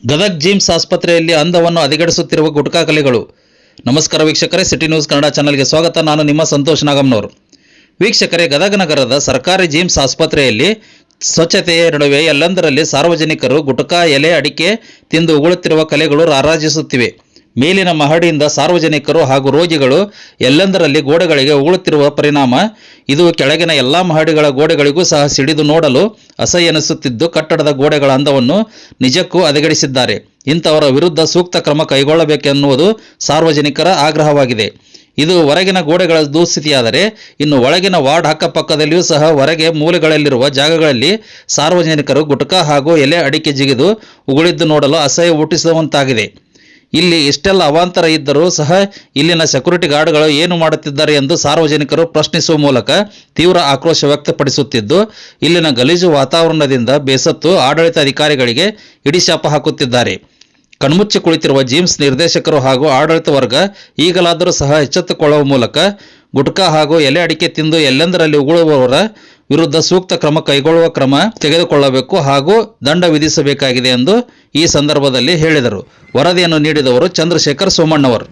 ಗದಗ ಜಿಮ್ಸ್ ಆಸ್ಪತ್ರೆಯಲ್ಲಿ ಅಂದವನ್ನು ಹದಗೆಡಿಸುತ್ತಿರುವ ಗುಟ್ಕಾ ಕಲೆಗಳು. ನಮಸ್ಕಾರ ವೀಕ್ಷಕರೇ, ಸಿಟಿ ನ್ಯೂಸ್ ಕನ್ನಡ ಚಾನಲ್ಗೆ ಸ್ವಾಗತ. ನಾನು ನಿಮ್ಮ ಸಂತೋಷ್ ನಾಗಮ್ನವರು. ವೀಕ್ಷಕರೇ, ಗದಗ ನಗರದ ಸರ್ಕಾರಿ ಜಿಮ್ಸ್ ಆಸ್ಪತ್ರೆಯಲ್ಲಿ ಸ್ವಚ್ಛತೆಯ ನಡುವೆ ಎಲ್ಲೆಂದರಲ್ಲಿ ಸಾರ್ವಜನಿಕರು ಗುಟ್ಕಾ ಎಲೆ ಅಡಿಕೆ ತಿಂದು ಉಗುಳುತ್ತಿರುವ ಕಲೆಗಳು ರಾರಾಜಿಸುತ್ತಿವೆ. ಮೇಲಿನ ಮಹಡಿಯಿಂದ ಸಾರ್ವಜನಿಕರು ಹಾಗೂ ರೋಗಿಗಳು ಎಲ್ಲೆಂದರಲ್ಲಿ ಗೋಡೆಗಳಿಗೆ ಉಗುಳುತ್ತಿರುವ ಪರಿಣಾಮ ಇದು ಕೆಳಗಿನ ಎಲ್ಲ ಮಹಡಿಗಳ ಗೋಡೆಗಳಿಗೂ ಸಹ ಸಿಡಿದು ನೋಡಲು ಅಸಹ್ಯ ಎನಿಸುತ್ತಿದ್ದು, ಕಟ್ಟಡದ ಗೋಡೆಗಳ ಅಂದವನ್ನು ನಿಜಕ್ಕೂ ಹದಗೆಡಿಸಿದ್ದಾರೆ. ಇಂಥವರ ವಿರುದ್ಧ ಸೂಕ್ತ ಕ್ರಮ ಕೈಗೊಳ್ಳಬೇಕೆನ್ನುವುದು ಸಾರ್ವಜನಿಕರ ಆಗ್ರಹವಾಗಿದೆ. ಇದು ಹೊರಗಿನ ಗೋಡೆಗಳ ದುಸ್ಥಿತಿಯಾದರೆ, ಇನ್ನು ಒಳಗಿನ ವಾರ್ಡ್ ಅಕ್ಕಪಕ್ಕದಲ್ಲಿಯೂ ಸಹ ಹೊರಗೆ ಮೂಲೆಗಳಲ್ಲಿರುವ ಜಾಗಗಳಲ್ಲಿ ಸಾರ್ವಜನಿಕರು ಗುಟ್ಕಾ ಹಾಗೂ ಎಲೆ ಅಡಿಕೆ ಜಿಗಿದು ಉಗುಳಿದ್ದು ನೋಡಲು ಅಸಹ್ಯ ಹುಟ್ಟಿಸುವಂತಾಗಿದೆ. ಇಲ್ಲಿ ಇಷ್ಟೆಲ್ಲ ಅವಾಂತರ ಇದ್ದರೂ ಸಹ ಇಲ್ಲಿನ ಸೆಕ್ಯೂರಿಟಿ ಗಾರ್ಡ್ಗಳು ಏನು ಮಾಡುತ್ತಿದ್ದಾರೆ ಎಂದು ಸಾರ್ವಜನಿಕರು ಪ್ರಶ್ನಿಸುವ ಮೂಲಕ ತೀವ್ರ ಆಕ್ರೋಶ ವ್ಯಕ್ತಪಡಿಸುತ್ತಿದ್ದು, ಇಲ್ಲಿನ ಗಲೀಜು ವಾತಾವರಣದಿಂದ ಬೇಸತ್ತು ಆಡಳಿತಾಧಿಕಾರಿಗಳಿಗೆ ಹಿಡಿಶಾಪ ಹಾಕುತ್ತಿದ್ದಾರೆ. ಕಣ್ಮುಚ್ಚಿ ಕುಳಿತಿರುವ ಜಿಮ್ಸ್ ನಿರ್ದೇಶಕರು ಹಾಗೂ ಆಡಳಿತ ವರ್ಗ ಈಗಲಾದರೂ ಸಹ ಎಚ್ಚೆತ್ತುಕೊಳ್ಳುವ ಮೂಲಕ ಗುಟ್ಕಾ ಹಾಗೂ ಎಲೆ ಅಡಿಕೆ ತಿಂದು ಎಲ್ಲೆಂದರಲ್ಲಿ ಉಗುಳುವವರ ವಿರುದ್ಧ ಸೂಕ್ತ ಕ್ರಮ ಕೈಗೊಳ್ಳುವ ಕ್ರಮ ತೆಗೆದುಕೊಳ್ಳಬೇಕು ಹಾಗೂ ದಂಡ ವಿಧಿಸಬೇಕಾಗಿದೆ ಎಂದು ಈ ಸಂದರ್ಭದಲ್ಲಿ ಹೇಳಿದರು. ವರದಿಯನ್ನು ನೀಡಿದವರು ಚಂದ್ರಶೇಖರ್ ಸೋಮಣ್ಣವರು.